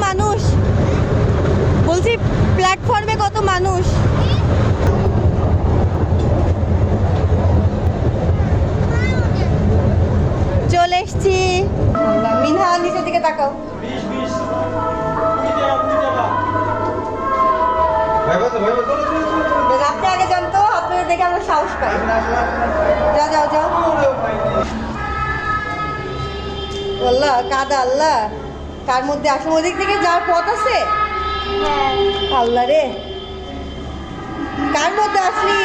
মানুষ, বলছি প্ল্যাটফর্মে কত মানুষ। চলে এসছি। মিনহা নিচের দিকে তাকাও। আপনি আগে যান তো, আপনাদের দেখে আমরা সাহস পাই। যাও যাও যাও। আল্লাহ কাদা, আল্লাহ কার মধ্যে আসো, ওদিক থেকে যাওয়ার পথ আছে। আল্লাহ রে, কার মধ্যে আসলি?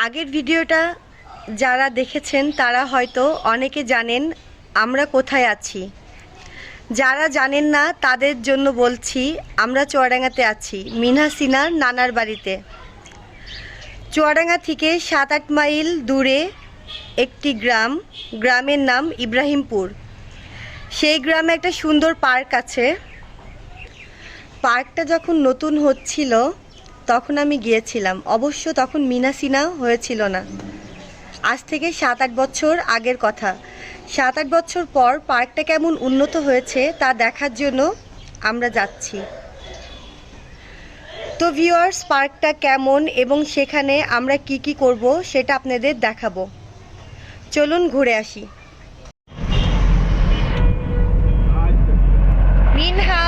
আগের ভিডিওটা যারা দেখেছেন তারা হয়তো অনেকে জানেন আমরা কোথায় আছি। যারা জানেন না তাদের জন্য বলছি, আমরা চুয়াডাঙ্গাতে আছি মিনহা সিনার নানার বাড়িতে। চুয়াডাঙ্গা থেকে 7-8 মাইল দূরে একটি গ্রামের নাম ইব্রাহিমপুর। সেই গ্রামে একটা সুন্দর পার্ক আছে। পার্কটা যখন নতুন হচ্ছিল তখন আমি গিয়েছিলাম, অবশ্য তখন মিনা সিনা হয়েছিল না। আজ থেকে 7-8 বছর আগের কথা। 7-8 বছর পর পার্কটা কেমন উন্নত হয়েছে তা দেখার জন্য আমরা যাচ্ছি। তো ভিউয়ার্স, পার্কটা কেমন এবং সেখানে আমরা কি কি করব সেটা আপনাদের দেখাবো। চলুন ঘুরে আসি। মিনহা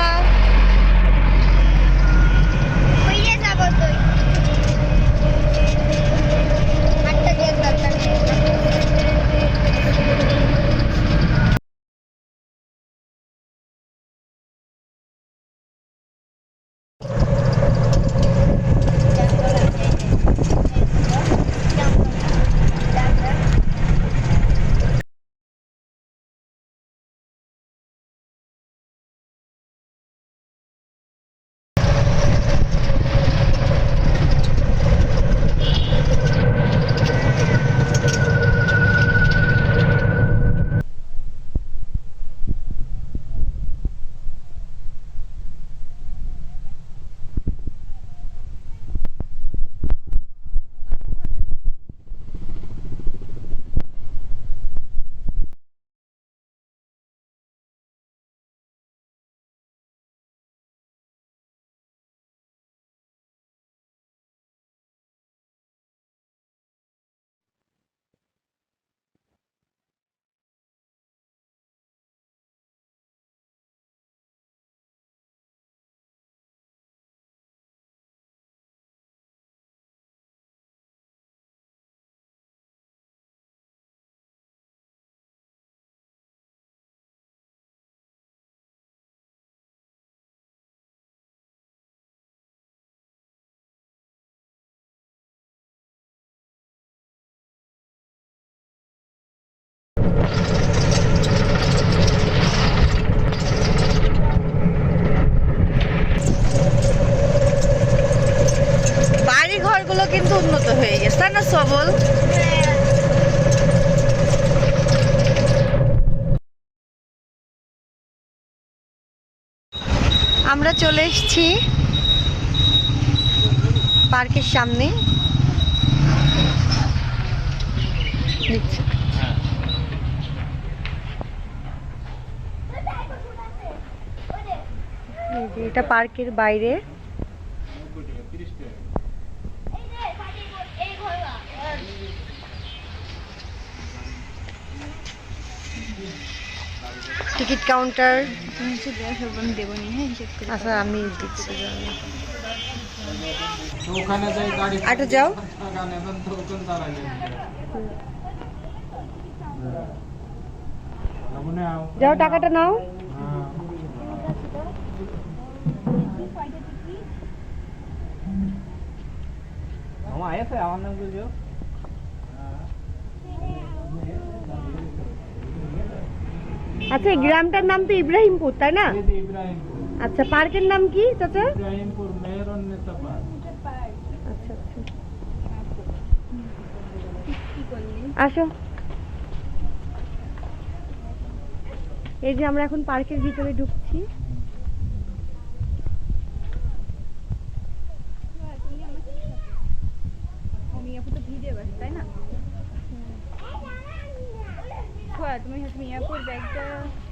বাড়ি ঘরগুলো কিন্তু উন্নত হয়ে গেছে, তাই না সবল? আমরা চলে এসেছি পার্কের সামনে। এটা পার্কের বাইরে। Ticket counter. আচ্ছা আমি দিচ্ছি, আটো যাও যাও, টাকাটা নাও। আচ্ছা, এই গ্রামটার নাম তো ইব্রাহিমপুর, তাই না? আচ্ছা, পার্কের নাম কি চাচা? ইব্রাহিমপুর মেহেরুন্নেসা পার্ক। আসো, এই যে আমরা এখন পার্কের ভিতরে ঢুকছি।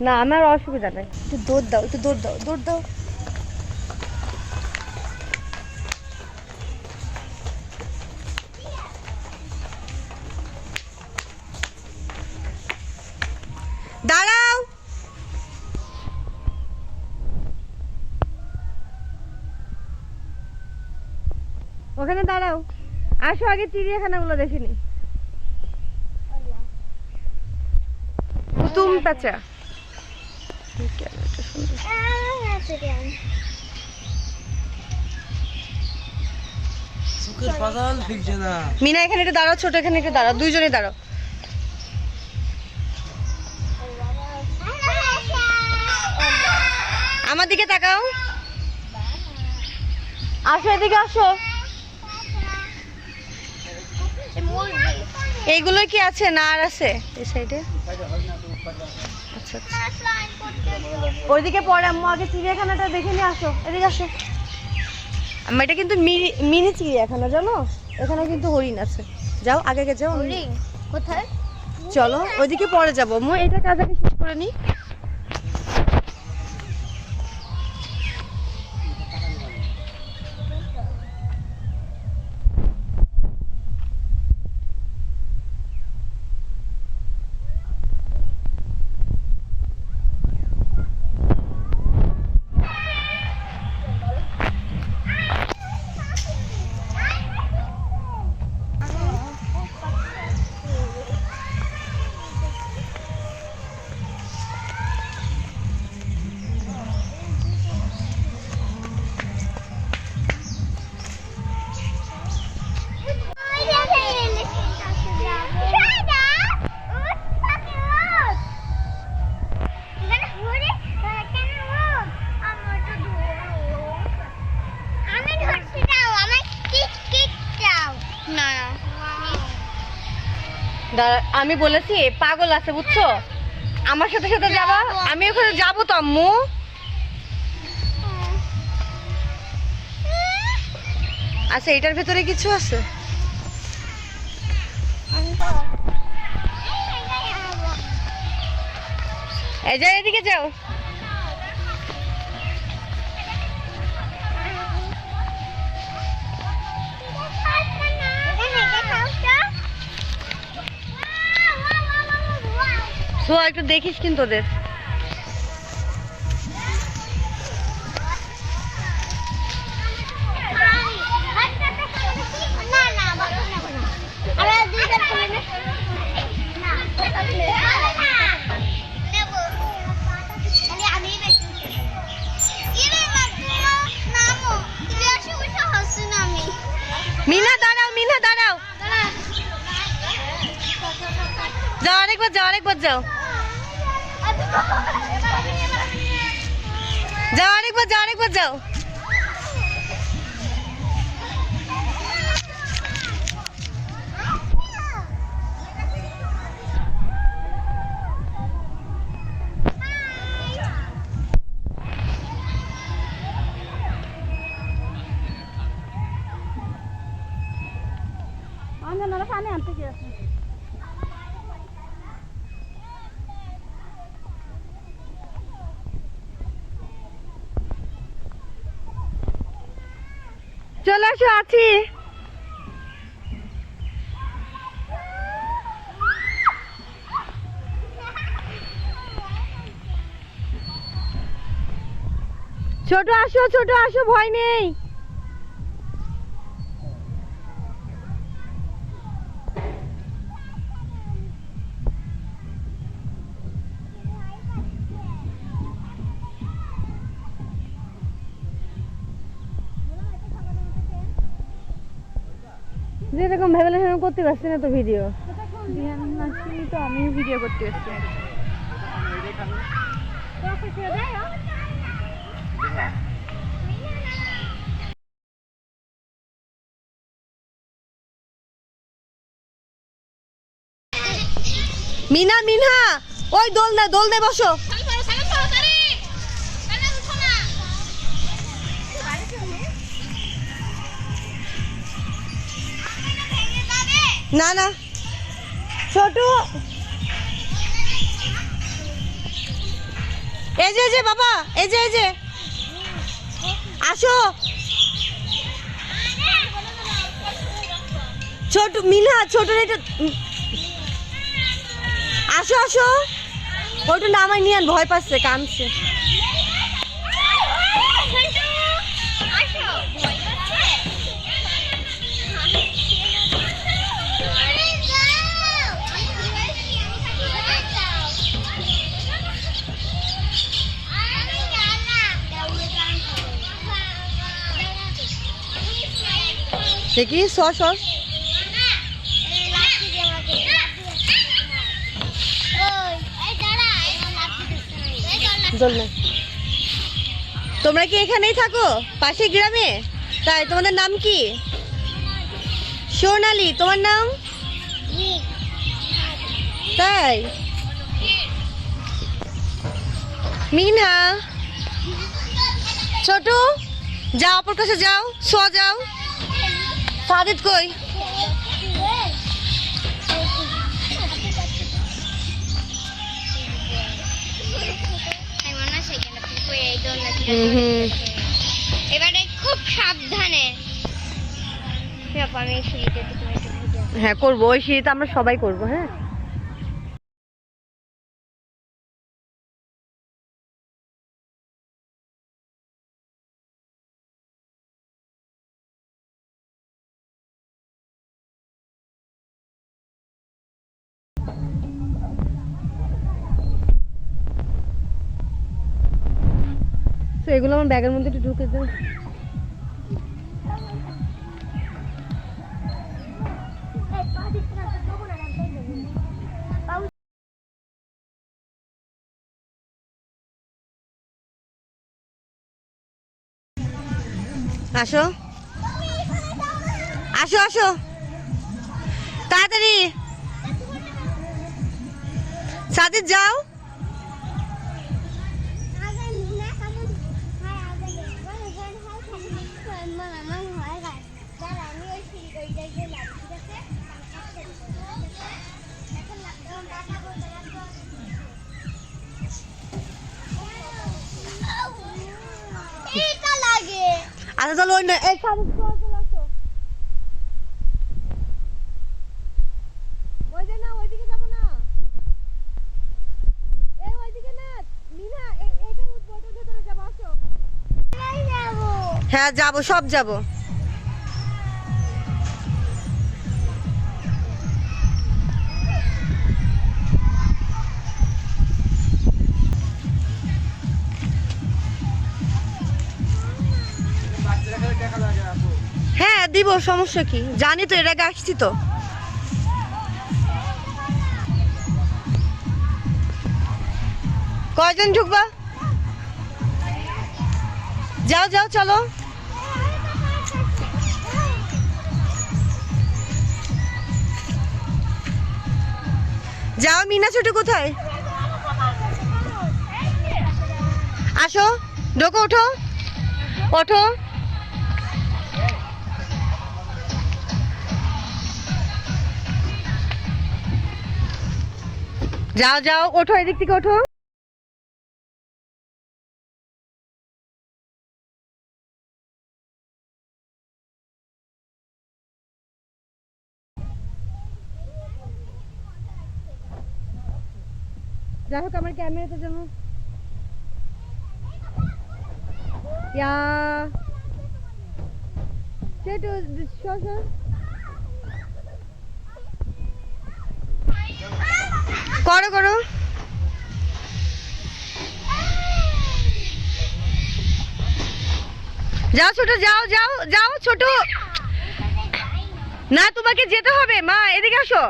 না আমার অসুবিধা নাই, একটু দৌড় দাও, একটু দৌড় দাও, দৌড় দাও। দাঁড়াও, ওখানে দাঁড়াও। আসো আগে চিড়িয়াখানাগুলো দেখে নি। কুতুম পেঁচা, মিনা এখানে একটু দাঁড়াও, ছোট এখানে একটু দাঁড়াও, দুইজনে দাঁড়াও। আমার দিকে তাকাও, আসো এদিকে আসো। এইগুলো কি আছে না আর আছে এই সাইডে? আচ্ছা আচ্ছা, ওইদিকে পরে আম্মু আগে চিড়িয়াখানাটা দেখে নিয়ে আসো, এদিকে আসো। এটা কিন্তু মিনি চিড়িয়াখানা জানো, এখানে কিন্তু হরিণ আছে। যাও আগে আগে যাও। কোথায়? চলো ওইদিকে পরে যাবো, আম্মু এটা কাজ আগে শেষ করে নি। আমি বলেছি পাগল আছে বুঝছো, আমার সাথে সাথে যাবা, আমি ওখানে যাবো তো আম্মু। আচ্ছা এটার ভেতরে কিছু আছে? এই যাও এদিকে যাও। তো একটু দেখিস কিন্তু ওদের। মিনা দাঁড়াও, মিনা দাঁড়াও, যাও আরেকবার যাও, আরেকবার যাও, যাও আরেকবার যাও, আরেকবার যাও। চলে আসো, আছি। ছোট আসো, ছোট আসো, ভয় নেই। যেরকম ভেবেলে সেরকম করতে পারছি না তো ভিডিও। তো আমিও ভিডিও করতে আসছি। মিনা মিনা ওই দোল দে বসো। না না ছোট এই যে বাবা এই যে আসো ছোট মিনা ছোট আসো ওটা নামাই নিয়ে ভয় পাচ্ছে কাঁদছে। দেখি সস তোমরা কি এখানেই থাকো পাশে গ্রামে? তাই তোমাদের নাম কি? সোনালি। তোমার নাম? তাই মিনা ছোট যাও অপর কাছে যাও যাও। সাদিত কই? এবারে খুব সাবধানে। হ্যাঁ করবো, ওই সিঁড়িতে আমরা সবাই করবো। হ্যাঁ তো এগুলো আমার ব্যাগের মধ্যে একটু ঢুকে দেয়। আসো আসো আসো তাড়াতাড়ি সাদিত যাও। আচ্ছা চলো ওই এই ওইদিকে যাবো না, ওইদিকে না মিনা এইটার উদ্বোধন ভেতরে যাবো। আসো। হ্যাঁ যাবো, সব যাবো। হ্যাঁ দিব, সমস্যা কি, জানি তো এর আগে আসছি তো। কয়জন ঢুকবা? যাও যাও চলো। যাও। মিনা ছোট কোথায়? আসো ঢোকো, ওঠো ওঠো। যাও যাও ওঠো, এদিক থেকে ওঠো। যাই হোক আমার ক্যামেরাতে যেন করো করো। যাও ছোট, যাও যাও যাও ছোট। না তোমাকে যেতে হবে মা, এদিকে আসো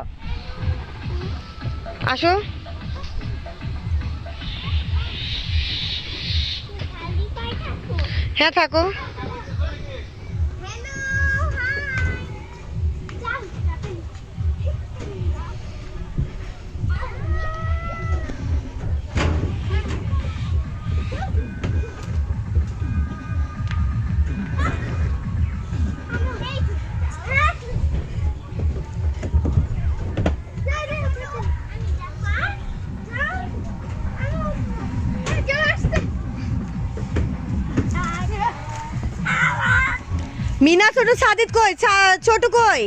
আসো। হ্যাঁ থাকো। মিনা ছোট সাদিত কই, ছোট কই?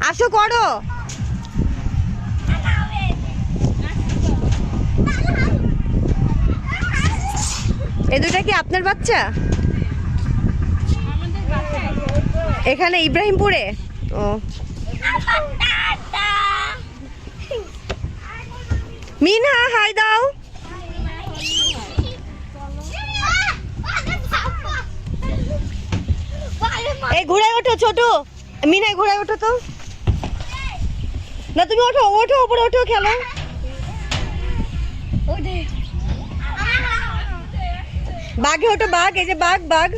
আসো করো। এই দুটা কি আপনার বাচ্চা? এখানে ইব্রাহিমপুরে? ও মিনা হাই দাও। এই ঘোড়ায় ওঠো ছোট, মিনা ঘোড়ায় ওঠো তো। না তুমি ওঠো, ওঠো উপরে ওঠো, খেলো। বাঘে ওঠো, বাঘ, এই যে বাঘ, বাঘ।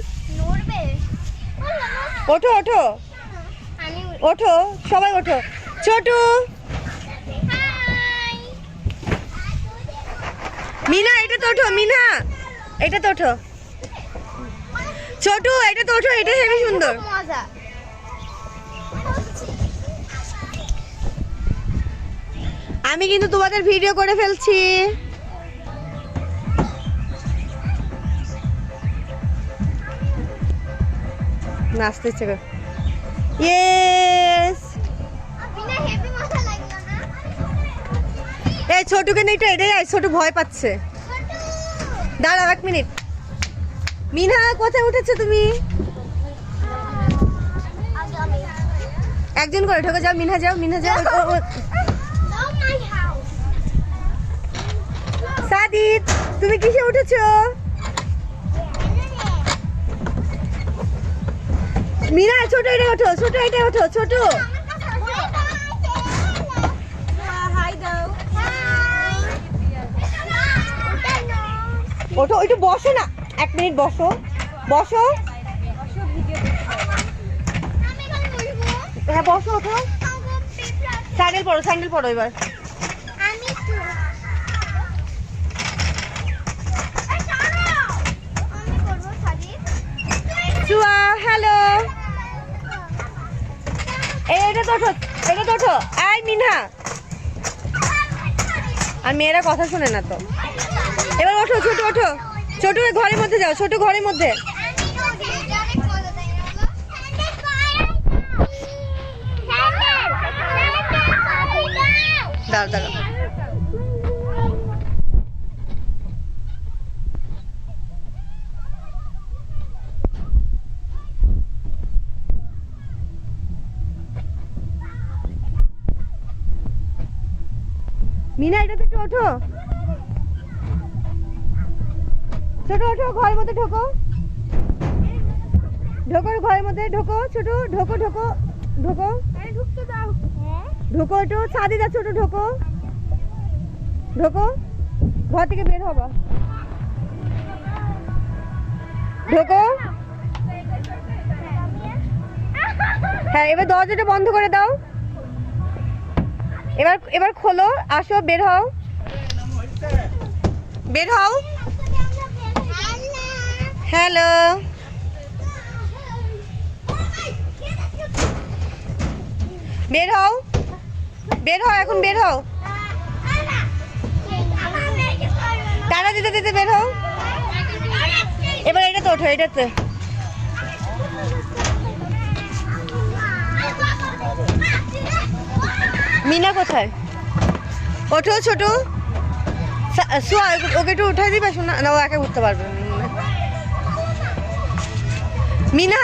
ওঠো ওঠো ওঠো, সবাই ওঠো। ছোট মিনা এটা তো ওঠো, মিনা এটা তো ওঠো। ছোট এটা তো ওঠো, এটা হেবি সুন্দর। আমি কিন্তু তোমাদের ভিডিও করে ফেলছি। নাচতে ইচ্ছে করে। ইয়েস। এই ছোটকে নেই তো, এটাই ছোট ভয় পাচ্ছে। দাঁড়াও 1 মিনিট। মিনা কোথায় উঠেছো তুমি? একজন করে ঢোকে, যাও মিনা, যাও মিনা, যাও। সাদিত তুমি কিসে উঠেছো? মিনা ছোট এটা ওঠো, ছোট এটা ওঠো, ছোট। ওঠো, একটু বসো না, 1 মিনিট বসো, বসো। হ্যাঁ বসো, ওঠো। স্যান্ডেল পরো, স্যান্ডেল পরো এবার। সুয়া হ্যালো। এটা তো ওঠো, এটা তো ওঠো। আই মিনা, আর মেয়েরা কথা শোনে না তো। এবার ওঠো, ছোট ওঠো, ছোট ঘরের মধ্যে যাও, ছোট ঘরের মধ্যে। দাঁড়াও দাঁড়াও। মিনা এটা একটু ওঠো, ছোট ওঠো, ঘরের মধ্যে ঢোকো, ঢোকো ঘরের মধ্যে, ঢোকো ছোট, ঢোকো ঢোকো ঢোকো, ঢোকো একটু। ছাদি যা ছোট, ঢোকো ঢোকো, ঘর থেকে বের হবা, ঢোকো। হ্যাঁ এবার দরজাটা বন্ধ করে দাও। এবার এবার খোলো, আসো, বের হও, বের হও। হ্যালো। বের হও, বের হও, এখন বের হও। টানা দিতে দিতে বের হও। এবার এটা তো ওঠো, এটাতে। মিনা কোথায়? ওঠো ছোট, সোয়া ওকে একটু উঠাই দিবে, শোনা না, ও একা উঠতে পারবে। মিনা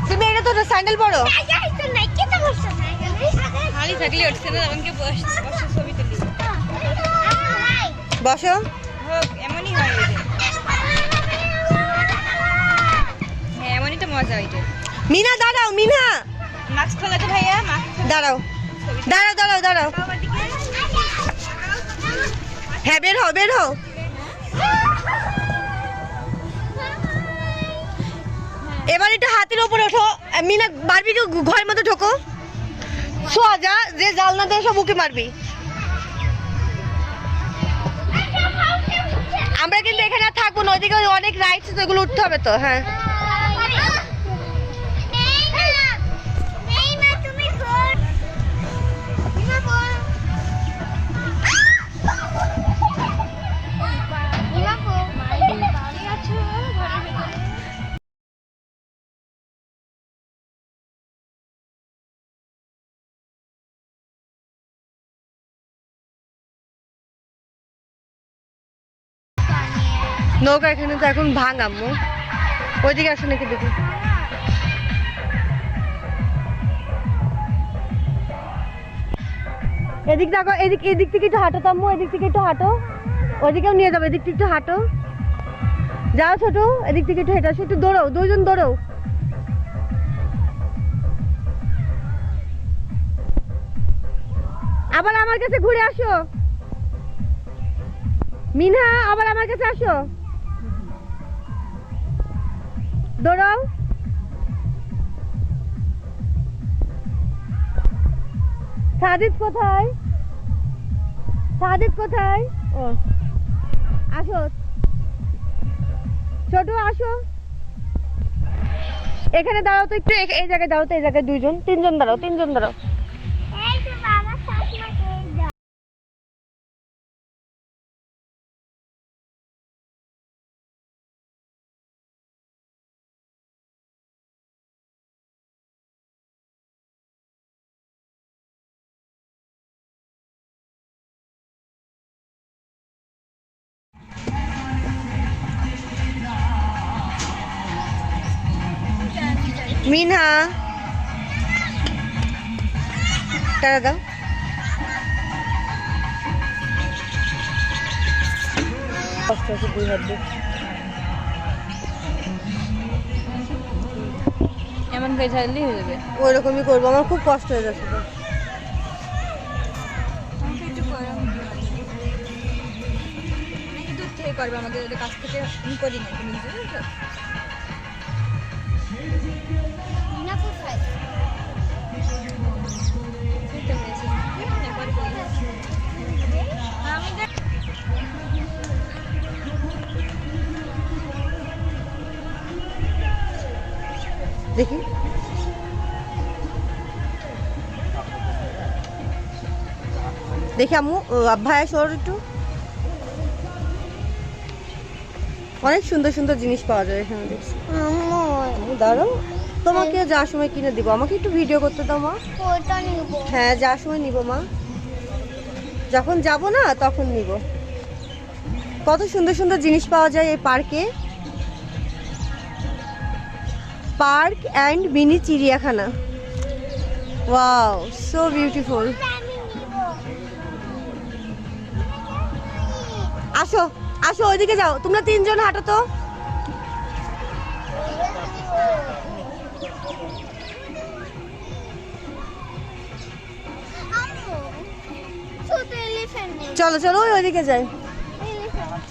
তুমি এটা তো স্যান্ডেল পরো। বসো, এমনই হয়, এমনই তো মজা। মিনা দাঁড়াও, মিনা মাস্ক খোলা তো ভাইয়া, দাঁড়াও দাঁড়াও দাঁড়াও দাঁড়াও। হ্যাঁ বের হও, বের হও। এবার এটা হাতের উপরে ওঠো। মিনা মারবি কি ঘরের মধ্যে ঢোকো। সোয়া যা, যে জালনা দিয়ে সব উঁকি মারবি। আমরা কিন্তু এখানে আর থাকবো না, ওইদিকে অনেক রাইডস, তো এগুলো উঠতে হবে তো। হ্যাঁ নৌকা এখানে তো এখন ভাঙ আম্মু। ওইদিকে আসো নাকি দেখি। এদিক দেখো, এদিক থেকে একটু হাঁটো তো আম্মু, এদিক থেকে একটু হাঁটো। ওইদিকেও নিয়ে যাবো, এদিক থেকে একটু হাঁটো। যাও ছোট, এদিক থেকে একটু হেঁটে আসো, একটু দৌড়াও, দুইজন দৌড়াও। আবার আমার কাছে ঘুরে আসো মিনহা, আবার আমার কাছে আসো, দৌড়াও। সাদিদ কোথায়? সাদিদ কোথায়? ও আসো ছোট, আসো এখানে দাঁড়াও তো একটু, এই জায়গায় দাঁড়াও তো, এই জায়গায় দুইজন তিনজন দাঁড়াও, তিনজন দাঁড়াও। এই তো বাবা শাশুড়িকে দাও। মিনহা টাকা দাও। কষ্ট আছে, দুই হাত দিয়ে। এমন করে ছাড়লেই হয়ে যাবে। ওই রকমই করবো, আমার খুব কষ্ট হয়ে যাচ্ছে তো। আমাকে একটু করো, নাকি দূর থেকে করবে, আমাদের ওদের কাছ থেকে আমি করি না, তুমি বুঝতে না কোথায়? আমি দেখ দেখি দেখি আম্মু, ভাইয়া সর একটু। অনেক সুন্দর সুন্দর জিনিস পাওয়া যায় এখানে, দেখছি। আম্মু দাঁড়াও, তোমাকে যাওয়ার সময় কিনে দিব, আমাকে একটু ভিডিও করতে দাও মা। কোটা নিব। হ্যাঁ, যাওয়ার সময় নিব মা, যখন যাব না তখন নিব। কত সুন্দর সুন্দর জিনিস পাওয়া যায় এই পার্কে। পার্ক অ্যান্ড মিনি চিড়িয়াখানা। Wow, so beautiful. আমি নিব। আসো আসো, ওইদিকে যাও, তোমরা তিনজন হাঁটো তো। আম্মু ছোট এলিফ্যান্ট নেই। চলো চলো, ওইদিকে যাই। এলিফ্যান্ট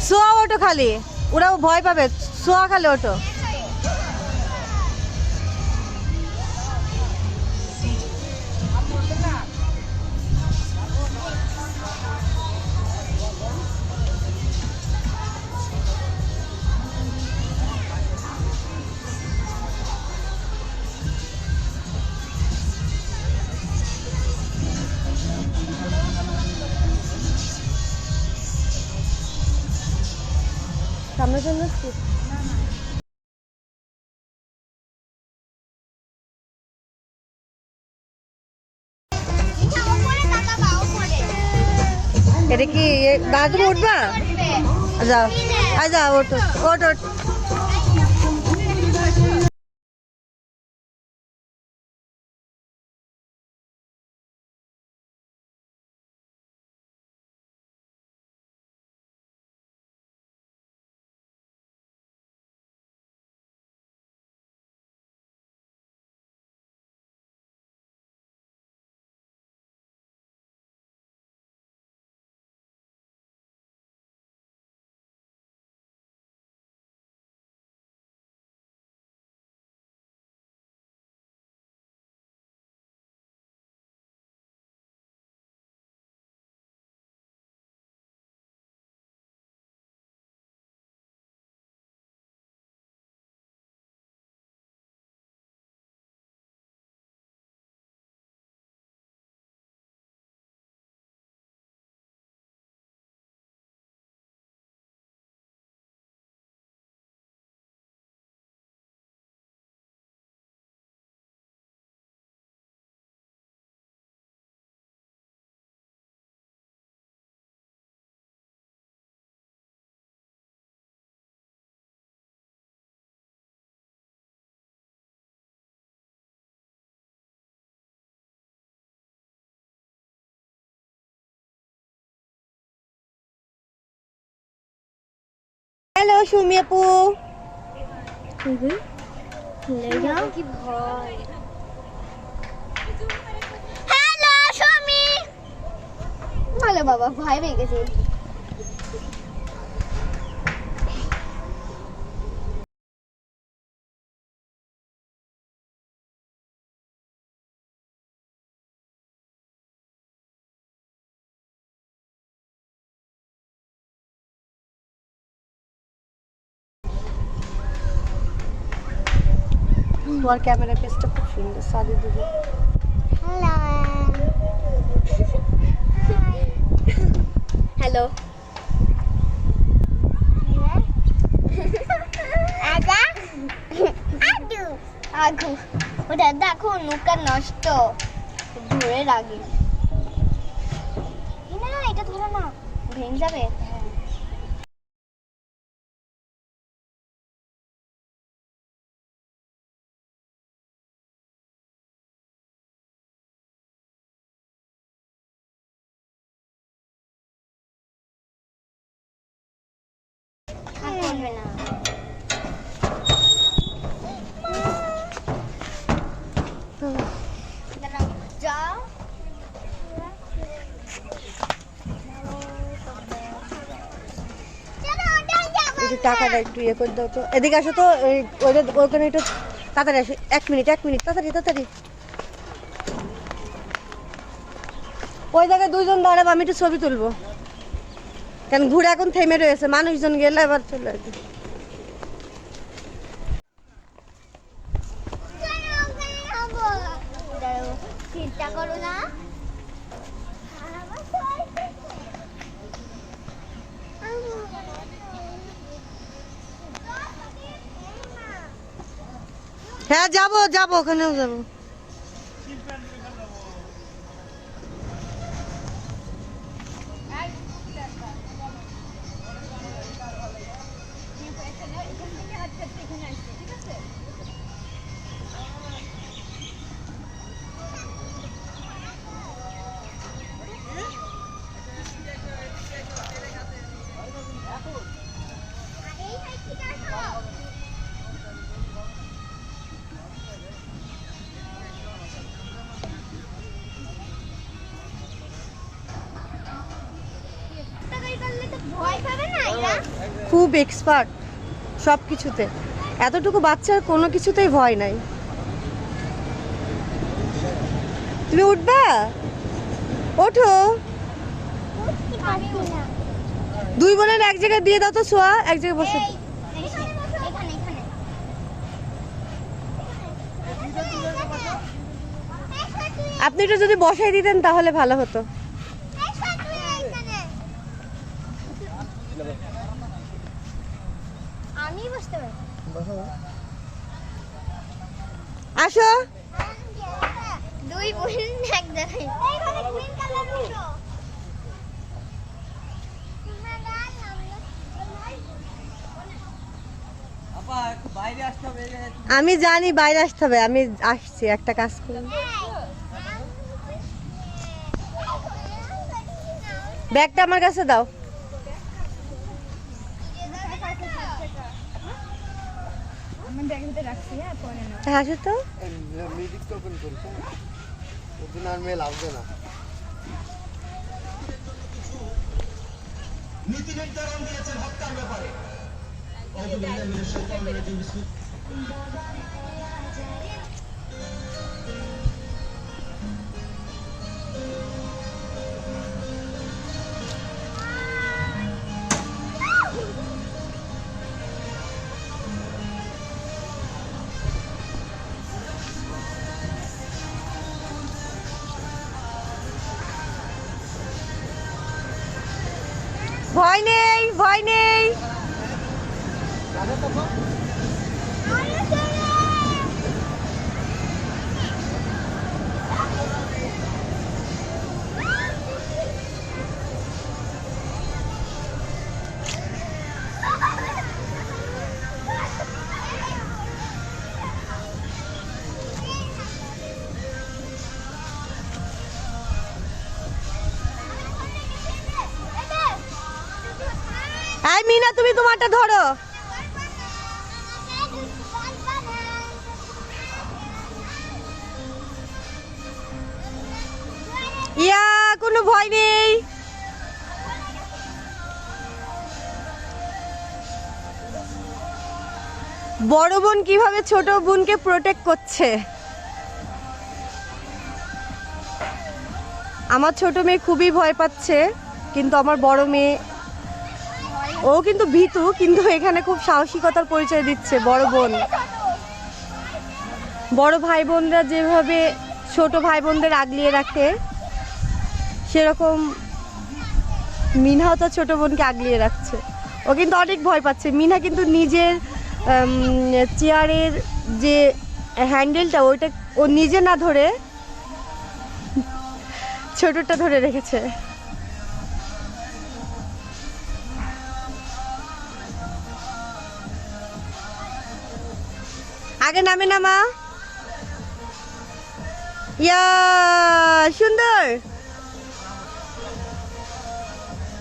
সোয়া ওঠো খালি, ওরাও ভয় পাবে, সোয়া খালি ওঠো। সামনে চলে যাচ্ছি। উপরে তাকাবা উপরে। এটা কি দাদা, তুমি উঠবা? যাও, আয় যাও, ওঠো, ওঠ ওঠ। হ্যালো সুমি আপু। কি ভয়। হ্যালো সুমি। ভালো বাবা, ভয় পেয়ে গেছি। তোমার ক্যামেরা পেজটা খুব সুন্দর সাদে দিদি। হ্যালো। আদা আদু আদু ওটা দেখো নুকা নষ্ট ধরে রাখি না, এটা ধরো না, ভেঙে যাবে। করবে না। যাও। একটু টাকাটা একটু ইয়ে করে দাও তো। এদিকে আসো তো, ওখানে একটু তাড়াতাড়ি আসো। 1 মিনিট তাড়াতাড়ি তাড়াতাড়ি। ওই জায়গায় 2জন দাঁড়াবো, আমি একটু ছবি তুলবো। কেন ঘুরে এখন থেমে রয়েছে, মানুষজন গেলে এবার চলে আসবে। চিন্তা করো না। হ্যাঁ যাবো যাবো, ওখানেও যাবো। ভয় পাবে না এরা? খুব এক্সপার্ট সব কিছুতে। এতটুকু বাচ্চার কোনো কিছুতেই ভয় নাই। তুমি উঠবা? ওঠো। উঠতে পারছি না। 2 বোনের এক জায়গায় দিয়ে দাও তো, সোয়া এক জায়গায় বসে। এখানে এখানে। আপনি একটু যদি বসাই দিতেন তাহলে ভালো হতো। আমি বসতে পারি। আসো। 2 বোন এক জায়গায়। আমি জানি বাইরে আসতে হবে, আমি আসছি একটা কাজ করি। ব্যাগটা আমার কাছে দাও। আমি ব্যাগের ভিতরে রাখছি, হ্যাঁ পরে নাও। আসো তো। মিউজিক তো ওপেন করছে ওদিন আর মেল আসবে না। নীতি নির্ধারণ দিয়েছেন হত্যার ব্যাপারে। ভয় নেই, ভয় নেই। আই মিনা মিনা তুমি তোমারটা ধরো। ইয়া কোনো ভয় নেই। বড় বোন কিভাবে ছোট বোনকে প্রোটেক্ট করছে। আমার ছোট মেয়ে খুবই ভয় পাচ্ছে, কিন্তু আমার বড় মেয়ে ও কিন্তু ভীতু, কিন্তু এখানে খুব সাহসিকতার পরিচয় দিচ্ছে বড় বোন। বড় ভাই বোনরা যেভাবে ছোট ভাই বোনদের আগলিয়ে রাখে, সেরকম মিনাও তার ছোট বোনকে আগলিয়ে রাখছে। ও কিন্তু অনেক ভয় পাচ্ছে। মিনা কিন্তু নিজের চেয়ারের যে হ্যান্ডেলটা ওইটা ও নিজে না ধরে ছোটটা ধরে রেখেছে। আগে নামে না মা। ইয়া সুন্দর,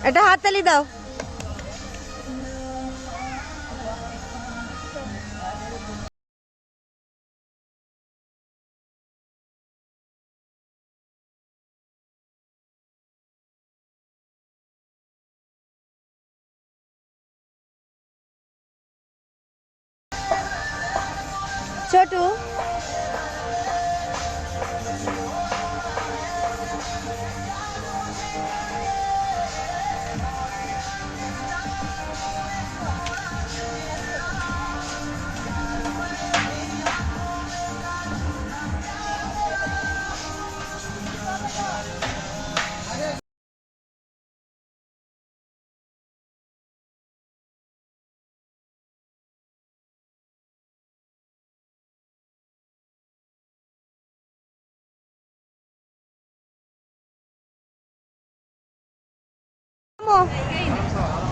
এটা হাততালি দাও। ছোটু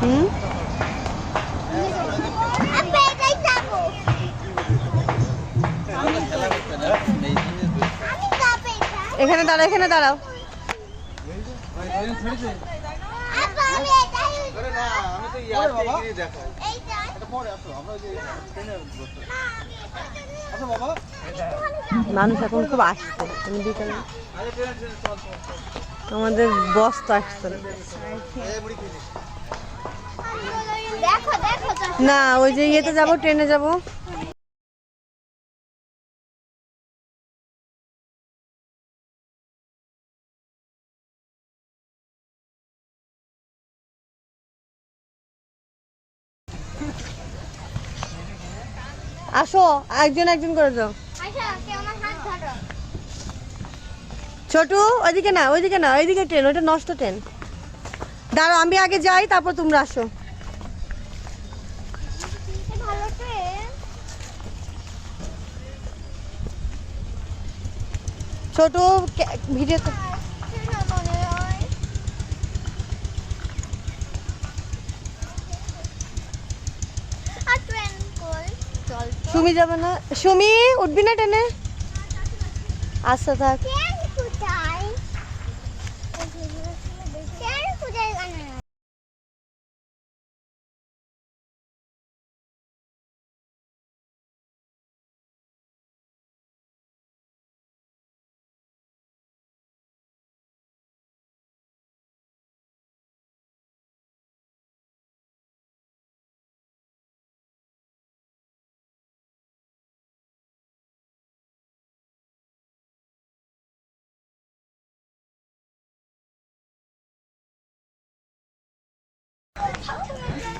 হুম আমি এটাই যাবো। আমি যাবো এটা। এখানে দাঁড়াও, এখানে দাঁড়াও। আপা আমি এটাই আরে না, আমি তো ইয়ারকে এগিয়ে দেখাই। এইটা। এটা পরে আসো, আমরা যে ট্রেনে বসে। আচ্ছা বাবা, মানুষ এখন খুব আসছে, আমি বিকালে আরে ট্রেনে চল চল। আমাদের বস তো আসছে না। এই মুড়ি খেয়ে নে। দেখো দেখো তো। না, ওই যে ইয়েতে যাবো, ট্রেনে যাবো। আসো, একজন একজন করে যাও। আচ্ছা কেউ আমার হাত ধরো। ছোটু ওইদিকে না, ওইদিকে না, ওইদিকে ট্রেন, ওইটা নষ্ট ট্রেন। দাঁড়াও আমি আগে যাই, তারপর তোমরা আসো। ভালো ট্রেন। ছোটু ভিডিও মনে হয় আর ট্রেন কই চল সুমি যাবে না? সুমি উঠবি না ট্রেনে? আচ্ছা থাক। ট্রেন কোথায় ট্রেন কোথায় গানে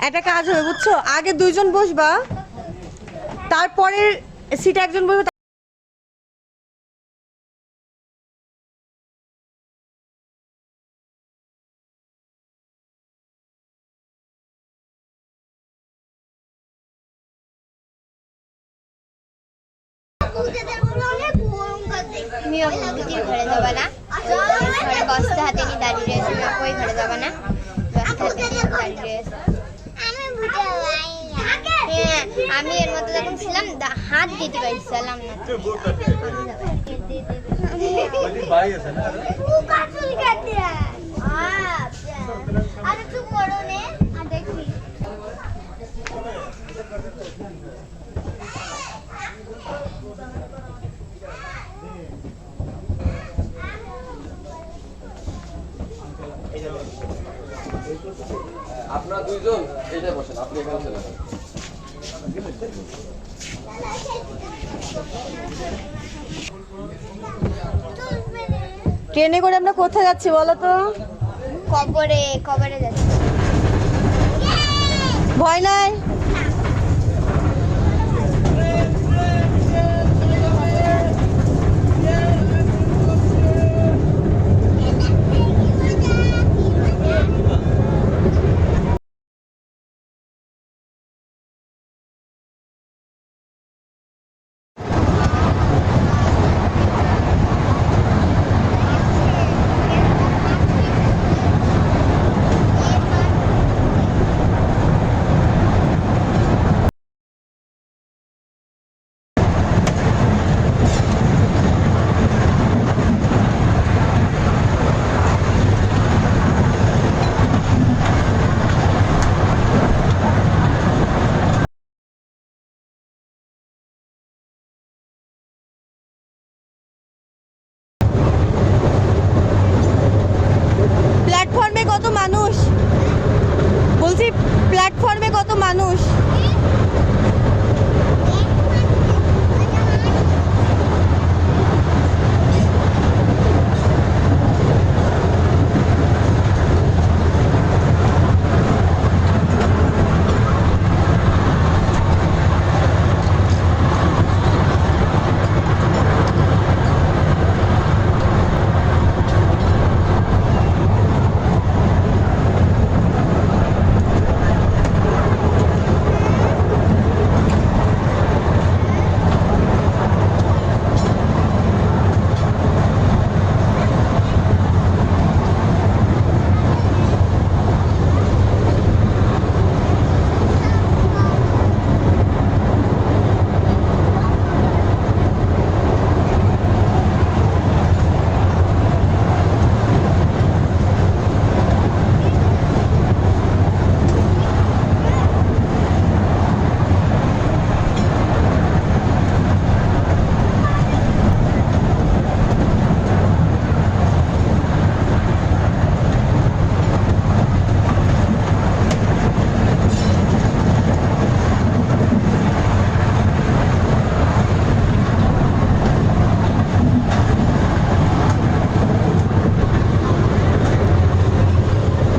একটা কাজ হবে বুঝছো, আগে দুইজন বসবা, তারপরে সিটে একজন বসবে। মিয়া বুদ্ধির ঘরে যাবা না ঘরে বস্তা হাতে নিয়ে দাঁড়িয়ে রয়েছে মিয়া কই ঘরে যাবা না বস্তা হাতে নিয়ে দাঁড়িয়ে রয়েছে হ্যাঁ আমি এর মধ্যে যখন ছিলাম হাত দিতে পারছিলাম না আরে তুই করো নে আর দেখি আপনারা দুইজন এটাই বসেন, আপনি এখানে চলে যান। ট্রেনে করে আমরা কোথায় যাচ্ছি বলো তো? কবরে কবরে যাচ্ছি। ভয় নাই? প্ল্যাটফর্মে কত মানুষ? বলছি প্ল্যাটফর্মে কত মানুষ?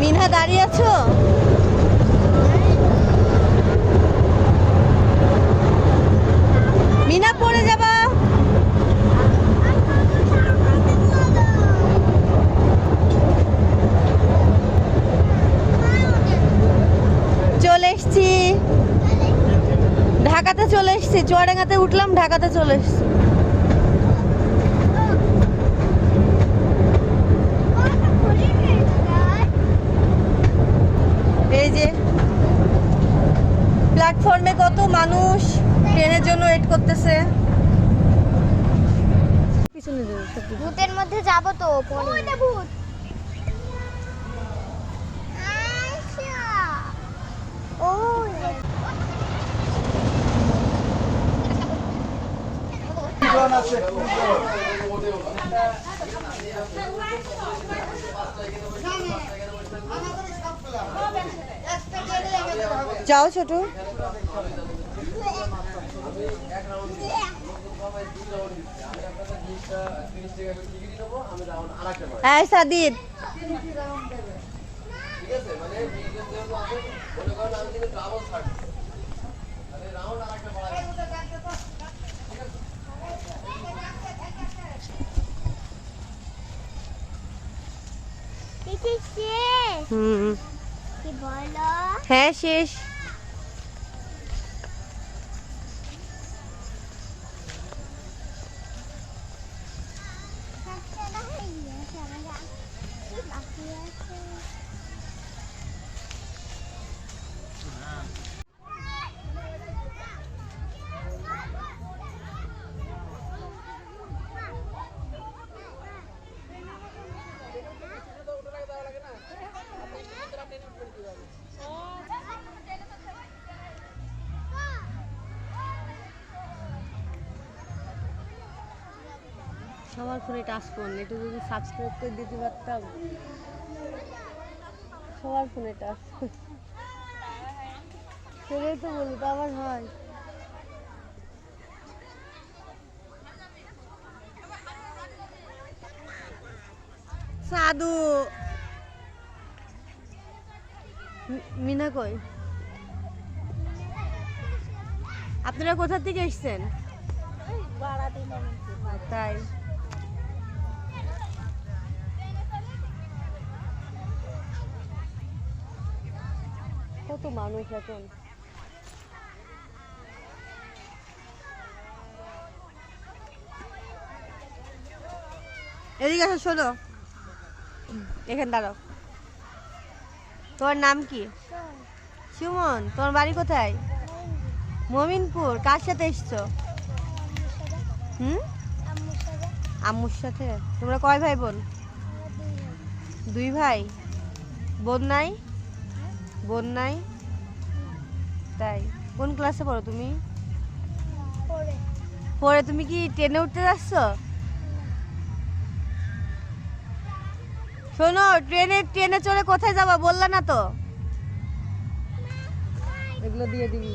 মিনহা দাঁড়িয়ে আছো? মিনা পড়ে যাবা। চলে এসছি ঢাকাতে, চলে এসছি চুয়াডাঙ্গাতে উঠলাম, ঢাকাতে চলে এসছি। এই যে প্ল্যাটফর্মে কত মানুষ ট্রেনের জন্য ওয়েট করতেছে। ভূতের মধ্যে যাব তো পরে। ভূত ও যাও ছোট। হ্যাঁ সাদিদ, হ্যাঁ শেষ। আমার ফোনে টাচ ফোন, একটু যদি সাবস্ক্রাইব করে দিতে পারতাম। সবার ফোনে টাচ, সেটাই তো বলি, তো আমার হয়। সাধু মিনা কই? আপনারা কোথা থেকে এসেছেন? তাই কত মানুষ এখন। এদিকে আসো, শোনো, এখানে দাঁড়াও। তোমার নাম কি? সুমন। তোমার বাড়ি কোথায়? মমিনপুর। কার সাথে এসছো? আম্মুর সাথে। তোমরা কয় ভাই বোন? 2 ভাই। বোন নাই? বোন নাই? তাই। কোন ক্লাসে পড়ো তুমি? 4-এ। তুমি কি 10-এ উঠতে যাচ্ছ? শোনো, ট্রেনে চড়ে কোথায় যাবা বললা না তো? এগুলো দিয়ে দিবি।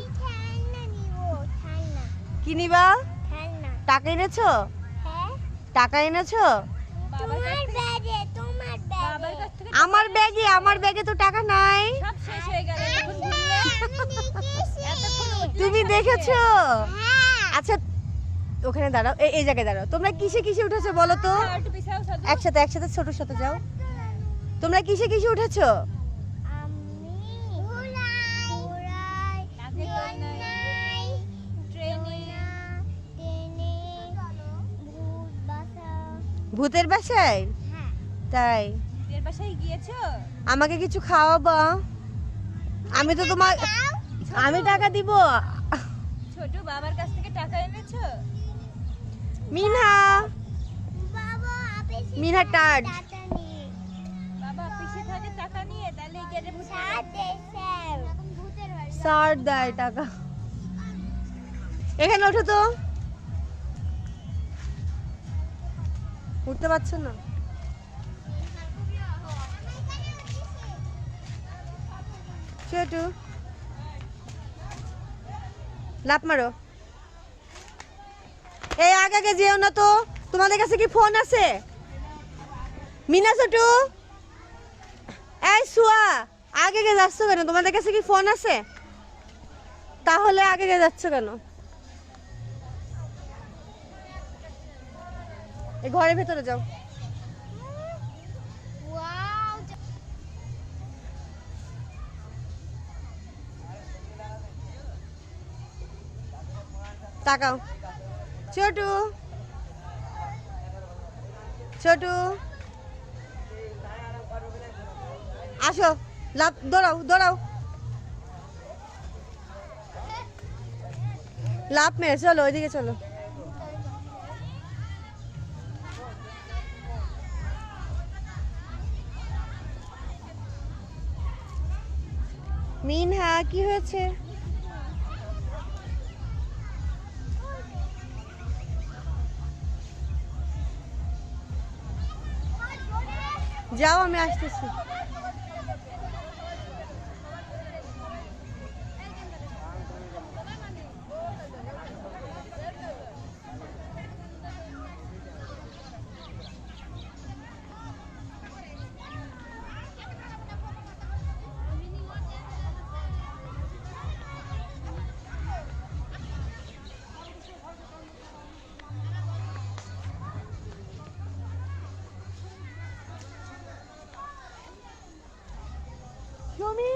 কি নিবা? টাকা এনেছো? টাকা এনেছো? আমার ব্যাগে তো টাকা নাই। সব শেষ হয়ে গেল, এখন ঘুরলে তুমি দেখেছো? আচ্ছা ওখানে দাঁড়াও, এই জায়গায় দাঁড়াও। তোমরা কিসে কিসে উঠেছো বলো তো? একটু পিছাও সাধু। একসাথে ছোটর সাথে যাও। তোমরা কিসে কিসে উঠেছো? ভূতের বাসায়? তাই। এর বাসায় গিয়েছো? আমাকে কিছু খাওয়াবা? আমি তো তোমার, আমি টাকা দিব। ছোট বাবার কাছ থেকে টাকা এনেছো? মিনহা টার্ড। বাবা অফিসে থাকে টাকা নিয়ে, তাহলে এই গেটে স্যার দেয় টাকা। এখানে ওঠো তো। উঠতে পারছো না? ছোট লাফ মারো। এই আগে যেও না তো। তোমাদের কাছে কি ফোন আছে? মিনা ছোট, এই সুয়া, আগে যাচ্ছ কেন? তোমাদের কাছে কি ফোন আছে? তাহলে আগে যাচ্ছ কেন? এই ঘরের ভেতরে যাও। তাকাও। ছোটু আসো, লাভ, দৌড়াও। লাভ মেরে চলো, ওইদিকে চলো। মিনহা কি হয়েছে? যাও, আমি আসতেছি। সুমি,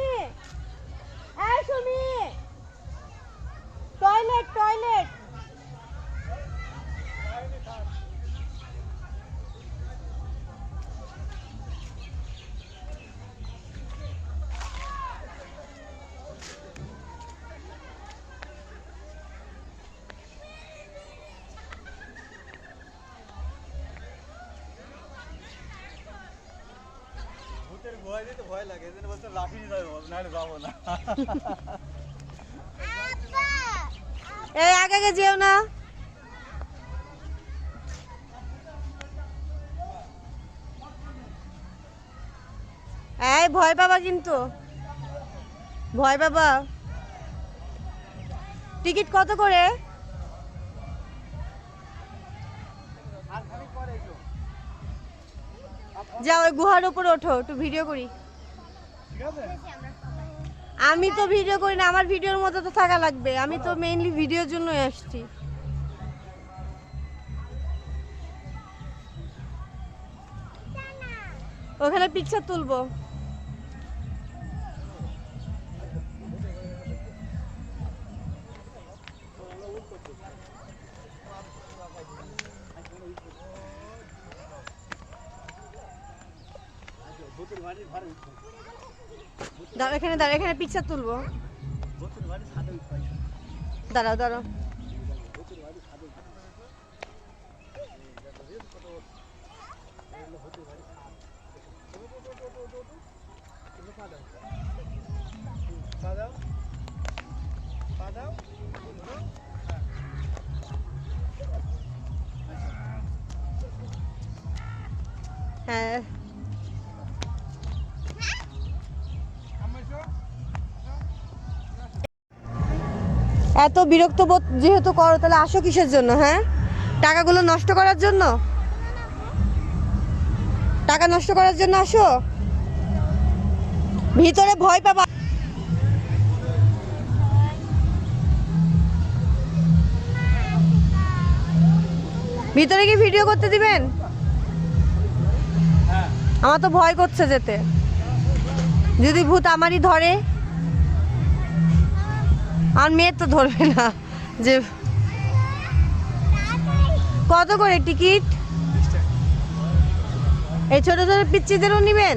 টয়লেট। ভয় দিতে ভয় লাগে, এজন্য বলতে লাফি নিয়ে যাবো, নাহলে যাবো না। এই আগে যেও না। এই ভয় পাবা কিন্তু, ভয় পাবা। টিকিট কত করে? যাও ওই গুহার উপরে ওঠো, একটু ভিডিও করি। আমি তো ভিডিও করি না, আমার ভিডিওর মধ্যে তো থাকা লাগবে, আমি তো মেইনলি ভিডিওর জন্যই আসছি। ওখানে পিকচার তুলবো। দাঁড়াও এখানে, দাঁড়াও এখানে পিকচার তুলবো। দাঁড়াও দাঁড়াও। হ্যাঁ এত বিরক্ত বোধ যেহেতু করো, তাহলে আসো কিসের জন্য? হ্যাঁ, টাকাগুলো নষ্ট করার জন্য? টাকা নষ্ট করার জন্য আসো? ভিতরে ভয় পাবা। ভিতরে কি ভিডিও করতে দিবেন? আমার তো ভয় করছে যেতে, যদি ভূত আমারই ধরে। আর মেয়ে তো ধরবে না। যে কত করে টিকিট? এই ছোট ছোট পিচ্চিদেরও নিবেন?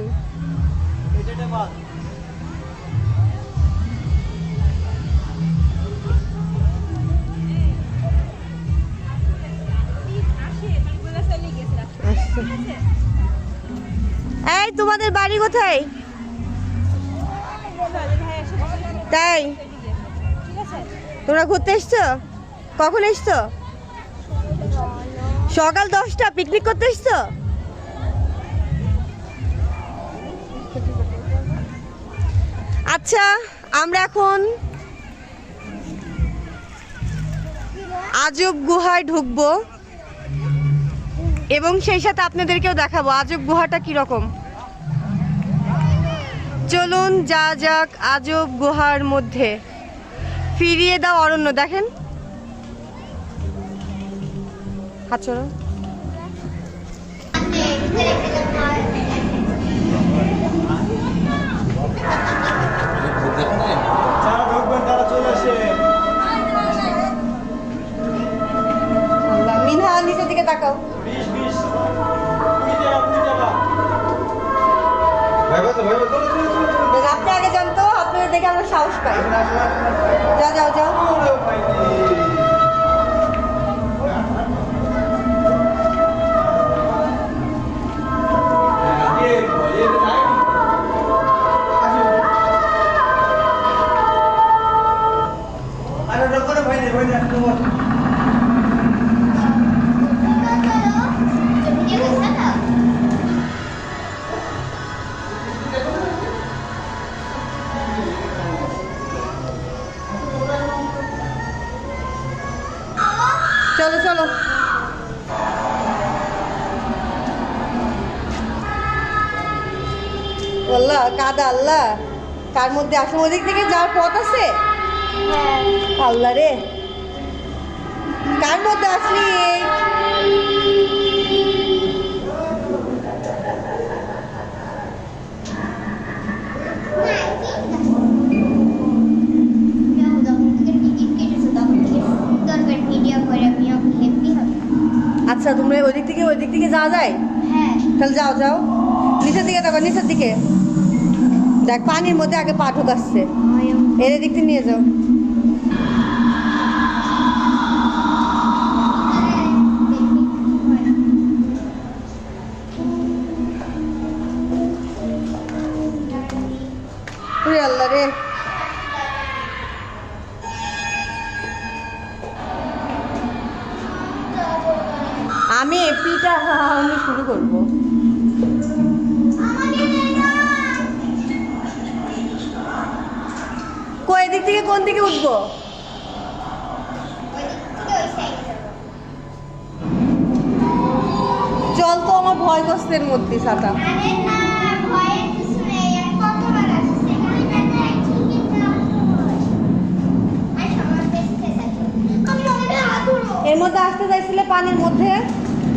এই তোমাদের বাড়ি কোথায়? তাই তোমরা ঘুরতে এসছো? কখন এসছো? সকাল 10টা। পিকনিক করতে এসছো? আচ্ছা, আমরা এখন আজব গুহায় ঢুকবো এবং সেই সাথে আপনাদেরকেও দেখাবো আজব গুহাটা কিরকম। চলুন যা যাক আজব গুহার মধ্যে। ফিরিয়ে দাও অরণ্য, দেখেন হাত ছড়ো। মিনহা নিচের দিকে তাকাও। আপনি আগে যান তো, আপনাদের দেখে আমরা সাহস পাই। যাও যাও যাও। চলো চলো। আল্লাহ কাদা, আল্লাহ কার মধ্যে আসলে ওদিক থেকে যাওয়ার পথ আছে? আল্লাহ রে, কার মধ্যে আসলি? আচ্ছা, তোমরা ওই দিক থেকে যাওয়া যায়? হ্যাঁ, তাহলে যাও যাও। নিচের দিকে দেখো, নিচের দিকে দেখ, পানির মধ্যে আগে পা ঢুকাচ্ছে। এর দিক থেকে নিয়ে যাও। আল্লাহ রে, আমি এপিটা আমি শুরু করবো। এদিক থেকে কোন দিকে উঠবো? ওই দিক থেকে ওই সাইডে যাবো। জল তো আমার ভয় করছে এর মধ্যে ছাতা। আরে না, ভয়ের কিছু নেই। আমি কতবার আসছি সেখানে ব্যাটা একদিন কিন্তু আর সবার বেশি খেতে আছে। আমি ওখানে হাত ধরো। এর মধ্যে আসতে চাইছিলে পানির মধ্যে,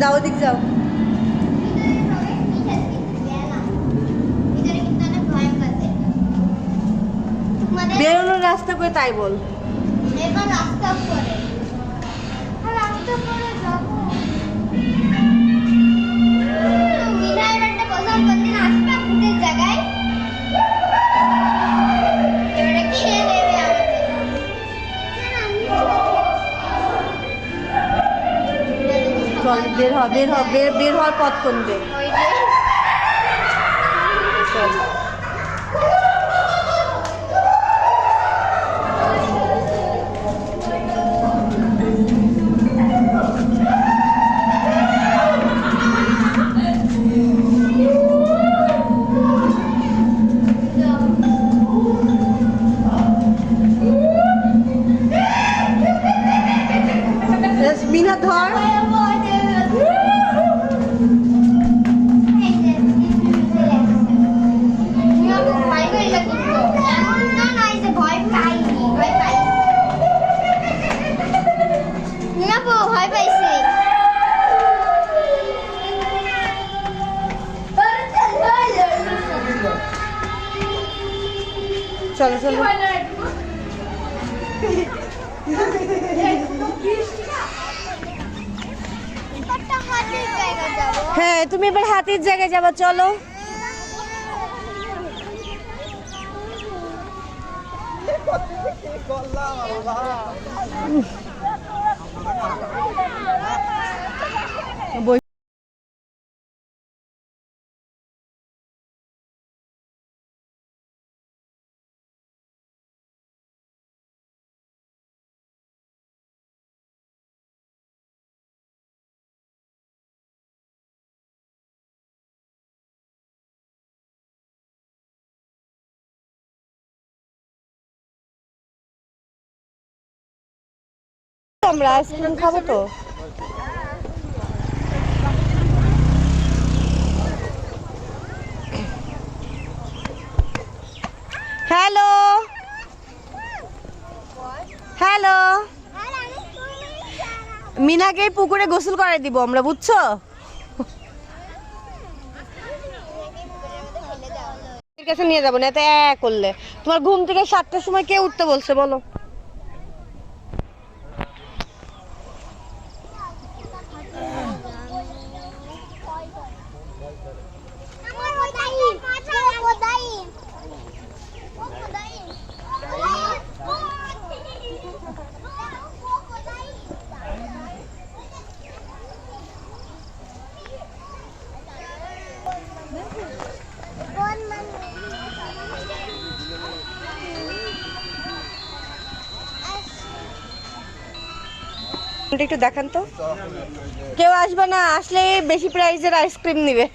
যাও ওদিক যাও। ভিতরে প্রবেশ নিষেধ কিন্তু গেলাম। ভিতরে কিন্তু অনেক ভয়ঙ্কর দেখতে। তোমাদের বেরোনোর রাস্তা করে তাই বল। এবার রাস্তা করে। আর রাস্তা করে যাবো। মিনা এবারটা বললাম কোনদিন আসবে ভূতের জায়গায়। এবারে খেয়ে নেবে আমাদের। চল বের হ, বের হ, বের হওয়ার পথ কোনবে। ওই যে চল। মিনা ধর। ভয় পাইলো কিন্তু এমন না নয় যে ভয় পাইনি, ভয় পাই ভয় পাইছি। চলো চলো। একটা হাতের জায়গা যাবো। হ্যাঁ তুমি এবার হাতির জায়গায় যাবা, চলো। বই- আমরা আইসক্রিম খাবো তো। হ্যালো হ্যালো, মিনাকে পুকুরে গোসল করাই দিব আমরা, বুঝছো? এর কাছে নিয়ে যাবো না, এত করলে। তোমার ঘুম থেকে 7টার সময় কে উঠতে বলছে বলো? একটু দেখান তো। কেউ আসবে না, আসলে বেশি প্রাইসের আইসক্রিম নিবে।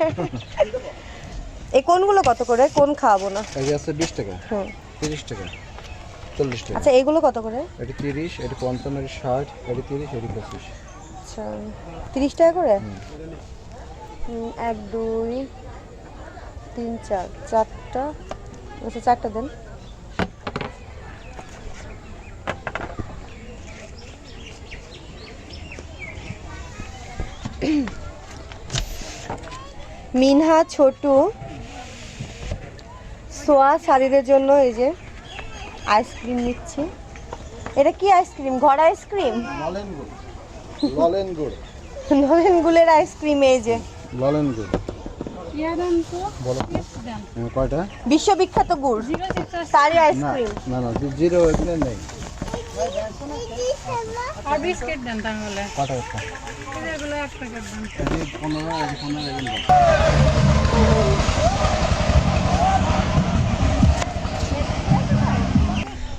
এই কোনগুলো কত করে? কোন খাওয়াবো না? এই আছে 20 টাকা, 30 টাকা, 40 টাকা। আচ্ছা এইগুলো কত করে? এটা 30, এটা 55, এটা 60, এটা 30, এটা 25। আচ্ছা 30 টাকা করে। 1 2 3 4, চারটা। আচ্ছা চারটা দেন। মিনহা, ছোটু, সোয়া, সাদিদের জন্য এই যে আইসক্রিম নিচ্ছি। এটা কি আইসক্রিম? ঘোড়া আইসক্রিম? ললেন গুড়, ললেন গুড়, নলেন গুলের আইসক্রিম। এই যে ললেন গুড়। বলো কয়টা? বিশ্ববিখ্যাত গুড়, তারই না আইসক্রিম। না না, জিরো এখানে নেই। আর বিস্কিট দেন তাহলে। কটা একটা? এগুলো 1 প্যাকেট দেন। এই 15, এই 15 এগুলো।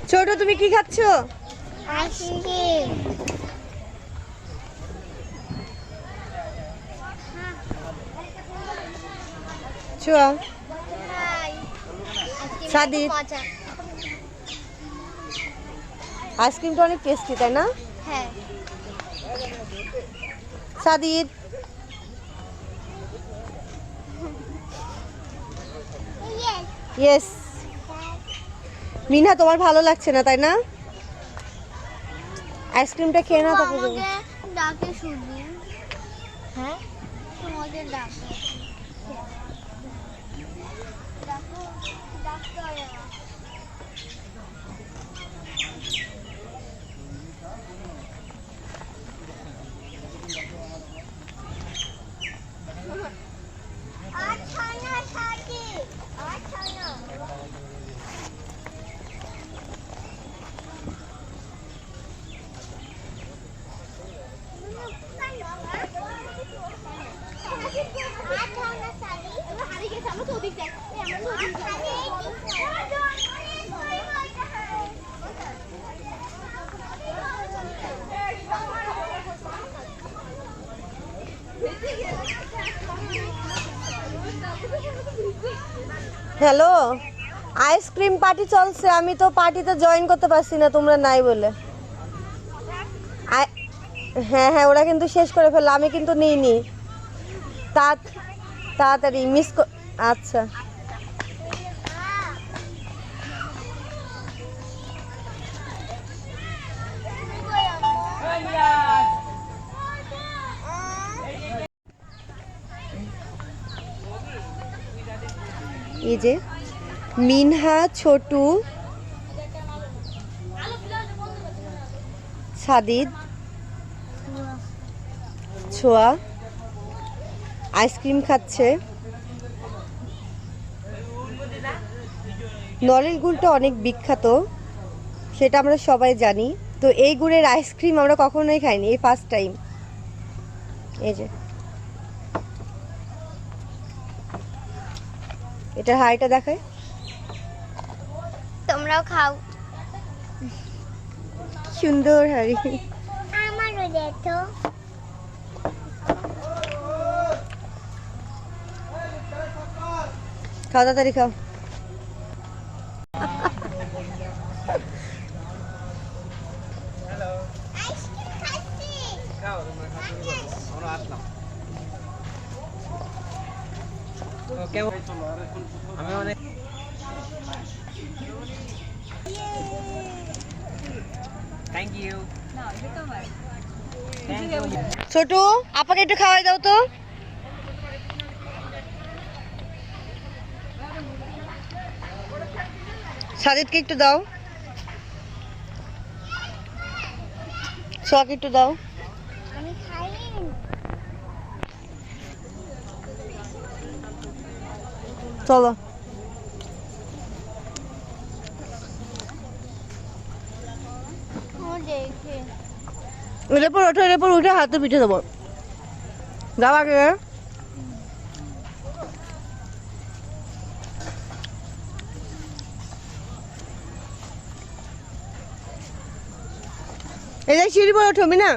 ছোট তুমি কি খাচ্ছো? আইসক্রিম। ছোয়া, হাই। সাদিদ। মজা। আইসক্রিমটা অনেক টেস্টি, তাই না? হ্যাঁ। সাদিদ, ইয়েস। মিনহা, তোমার ভালো লাগছে না তাই না? আইসক্রিমটা খেয়ে না তারপর যাবো। আমাকে ডাকে শুধু। হ্যাঁ, তোমাকে ডাকে। ডাকো, ডাকতে হয় না। আচ্ছা না সাথী, আচ্ছা না। হ্যালো, আইসক্রিম পার্টি চলছে, আমি তো পার্টিতে জয়েন করতে পারছি না তোমরা নাই বলে। হ্যাঁ হ্যাঁ, ওরা কিন্তু শেষ করে ফেললো, আমি কিন্তু নিইনি। তাড়াতাড়ি মিস। আচ্ছা, এই যে মিনহা, ছোটু, সাদিদ, ছোয়া আইসক্রিম খাচ্ছে। নলের গুড়টা অনেক বিখ্যাত, সেটা আমরা সবাই জানি। তো এই গুড়ের আইসক্রিম আমরা কখনোই খাইনি, এই ফার্স্ট টাইম। এই যে এটা হাইটা দেখায়, তোমরাও খাও। সুন্দর হাড়ি। আমারও দেখো। খাও, তাড়াতাড়ি খাও। আইসক্রিম খাচ্ছি। আমি অনেক থ্যাংক ইউ। না এটা তো আমার ছোটু, আপাকে একটু খাওয়াই দাও তো। সাদিদকে একটু দাও, সোয়াকে একটু দাও। আমি খাইনি। চলো, ও দেখে। এর পর ওঠো, এর পর উঠে হাতে পিঠে দেবো। যাও আগে। এই যে সিঁড়ি পর ওঠো মিনা।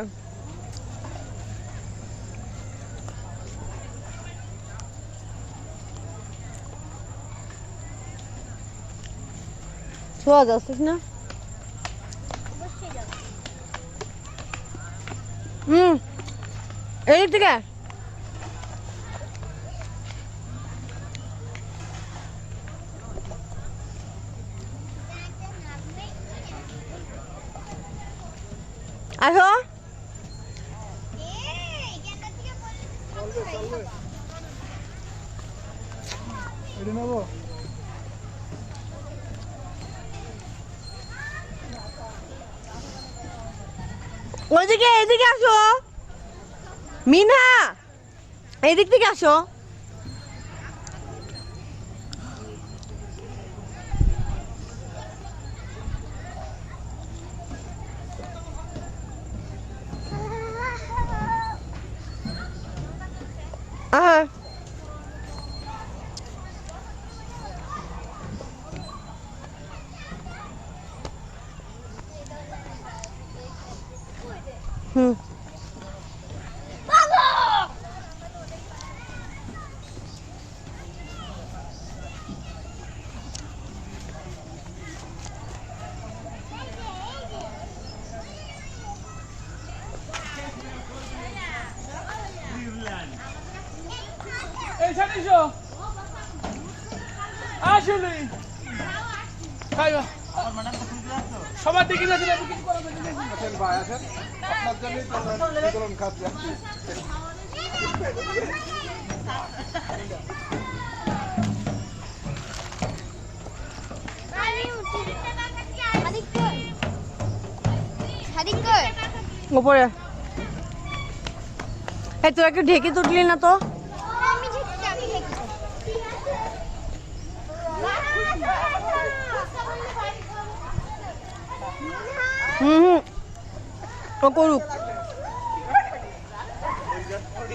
ছোঁয়া যাচ্ছিস না? এদিক থেকে আসো। ওইদিকে, এদিকে আসো মিনা, এদিক থেকে আসো। হুম, সবার দিকে যাচ্ছে ভাই আছেন আপনার জন্যই খাচ্ছি উপরে এই তোরা একটু ঢেকে তুটলি না তো? আমি ঢেকেছি, আমি ঢেকেছি। হুম ও করুক।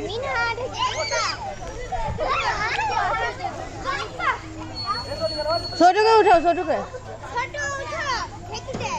মিনা ঢেকেছি। ছোটকে উঠাও, ছোটকে। ছোট উঠো, ঢেকে দে।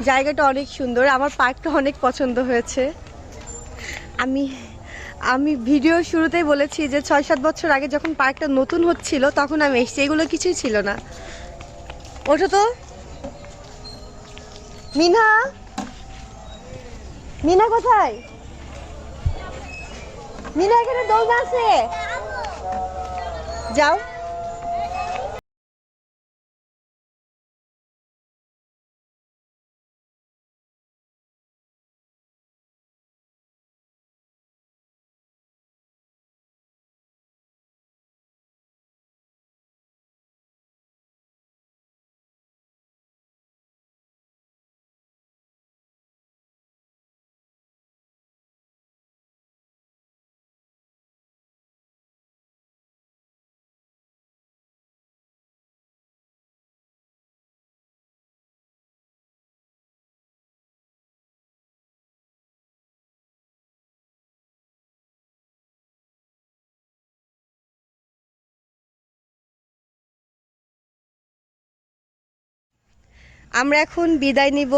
জায়গাটা অনেক সুন্দর, আমার পার্কটা অনেক পছন্দ হয়েছে। আমি আমি ভিডিও শুরুতেই বলেছি যে 6-7 বছর আগে যখন পার্কটা নতুন হচ্ছিল তখন আমি এসেছি, এগুলো কিছুই ছিল না। ওঠো তো মিনা। মিনা কোথায়? মিনা এখানে দোলনা আছে, যাও। আমরা এখন বিদায় নিব।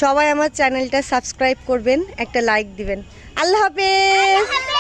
সবাই আমার চ্যানেলটা সাবস্ক্রাইব করবেন, একটা লাইক দিবেন। আল্লাহ হাফেজ।